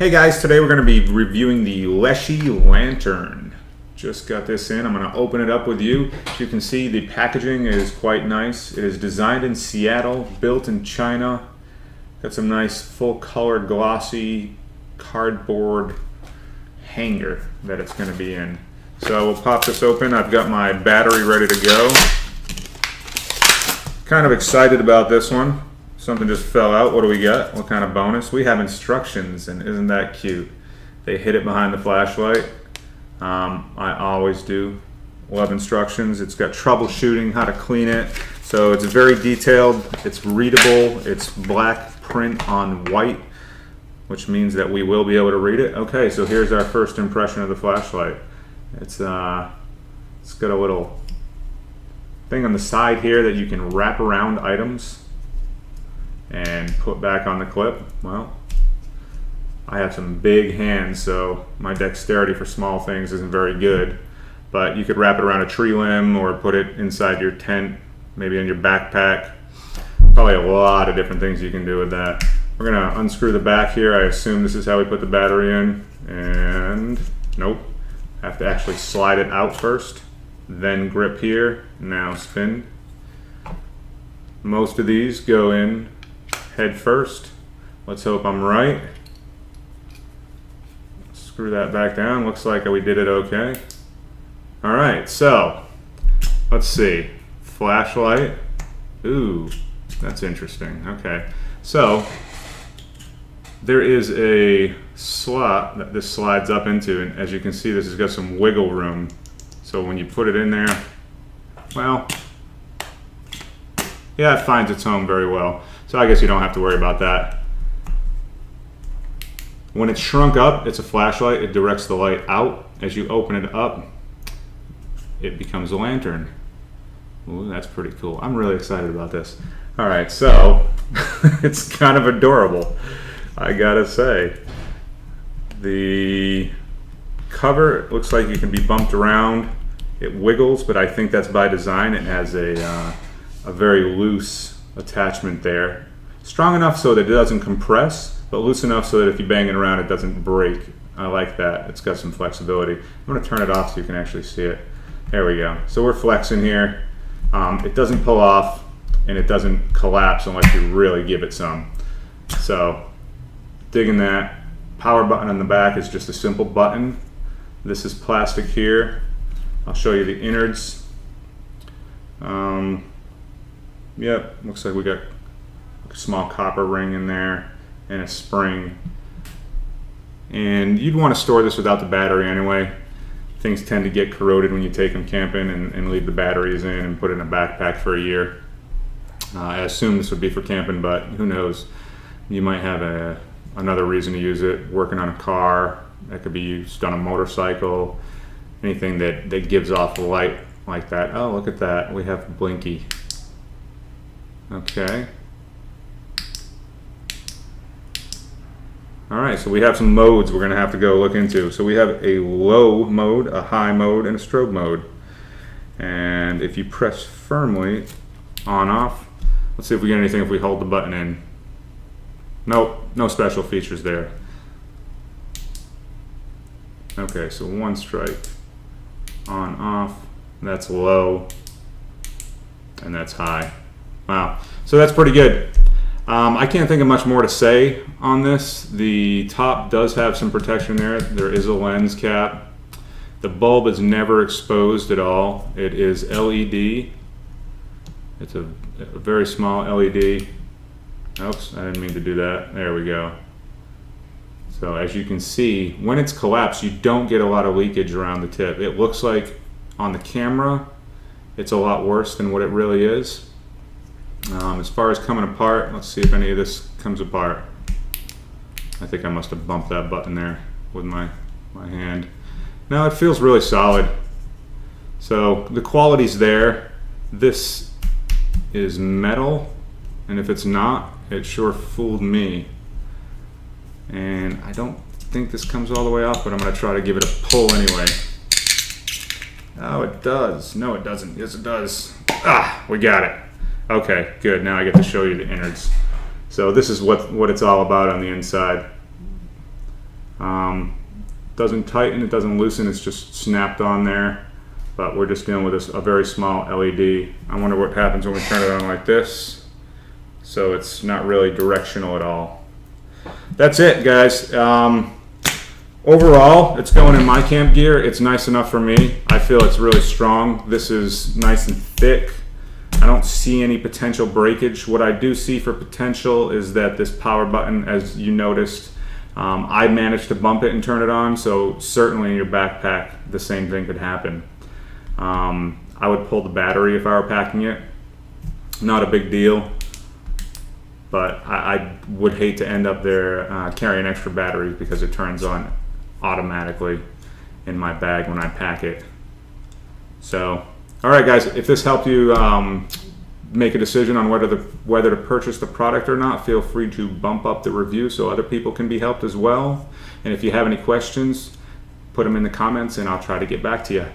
Hey guys, today we're going to be reviewing the Leschi lantern. Just got this in. I'm going to open it up with you. As you can see, the packaging is quite nice. It is designed in Seattle, built in China. Got some nice full-color glossy cardboard hanger that it's going to be in. So we'll pop this open. I've got my battery ready to go. Kind of excited about this one. Something just fell out. What do we got? What kind of bonus? We have instructions, and isn't that cute? They hid it behind the flashlight. I always do. Love instructions. It's got troubleshooting, how to clean it. So it's very detailed. It's readable. It's black print on white, which means that we will be able to read it. Okay, so here's our first impression of the flashlight. It's got a little thing on the side here that you can wrap around items and put back on the clip. Well, I have some big hands, so my dexterity for small things isn't very good, but you could wrap it around a tree limb or put it inside your tent, maybe in your backpack. Probably a lot of different things you can do with that. We're gonna unscrew the back here. I assume this is how we put the battery in, and nope. Have to actually slide it out first, then grip here, now spin. Most of these go in head first. Let's hope I'm right. Screw that back down. Looks like we did it okay. All right, so let's see. Flashlight. Ooh, that's interesting. Okay, so there is a slot that this slides up into, and as you can see, this has got some wiggle room. So when you put it in there, well, yeah, it finds its home very well. So I guess you don't have to worry about that. When it's shrunk up, it's a flashlight. It directs the light out. As you open it up, it becomes a lantern. Ooh, that's pretty cool. I'm really excited about this. All right, so it's kind of adorable, I gotta say. The cover looks like it can be bumped around. It wiggles, but I think that's by design. It has a very loose attachment there. Strong enough so that it doesn't compress, but loose enough so that if you bang it around, it doesn't break. I like that. It's got some flexibility. I'm going to turn it off so you can actually see it. There we go. So we're flexing here. It doesn't pull off, and it doesn't collapse unless you really give it some. So, digging that. Power button on the back is just a simple button. This is plastic here. I'll show you the innards. Yep, looks like we got a small copper ring in there and a spring. And you'd want to store this without the battery anyway. Things tend to get corroded when you take them camping and leave the batteries in and put it in a backpack for a year. I assume this would be for camping, but who knows? You might have another reason to use it, working on a car. That could be used on a motorcycle, anything that gives off light like that. Oh, look at that. We have Blinky. Okay. All right, so we have some modes we're gonna have to go look into. So we have a low mode, a high mode, and a strobe mode. And if you press firmly on off, let's see if we get anything if we hold the button in. Nope, no special features there. Okay, so one strike, on, off, that's low, and that's high. Wow, so that's pretty good. I can't think of much more to say on this. The top does have some protection there. There is a lens cap. The bulb is never exposed at all. It is LED. It's a very small LED. Oops, I didn't mean to do that. There we go. So as you can see, when it's collapsed, you don't get a lot of leakage around the tip. It looks like on the camera, it's a lot worse than what it really is. As far as coming apart, let's see if any of this comes apart. I think I must have bumped that button there with my hand. Now it feels really solid. So the quality's there. This is metal, and if it's not, it sure fooled me. And I don't think this comes all the way off, but I'm going to try to give it a pull anyway. Oh, it does. No, it doesn't. Yes, it does. Ah, we got it. Okay, good. Now I get to show you the innards. So this is what it's all about on the inside. Doesn't tighten, it doesn't loosen, it's just snapped on there. But we're just dealing with a very small LED. I wonder what happens when we turn it on like this. So it's not really directional at all. That's it, guys. Overall, it's going in my camp gear. It's nice enough for me. I feel it's really strong. This is nice and thick. I don't see any potential breakage. What I do see for potential is that this power button, as you noticed, I managed to bump it and turn it on, so certainly in your backpack the same thing could happen. I would pull the battery if I were packing it. Not a big deal, but I would hate to end up there carrying extra batteries because it turns on automatically in my bag when I pack it. So, all right, guys, if this helped you make a decision on whether to purchase the product or not, feel free to bump up the review so other people can be helped as well. And if you have any questions, put them in the comments and I'll try to get back to you.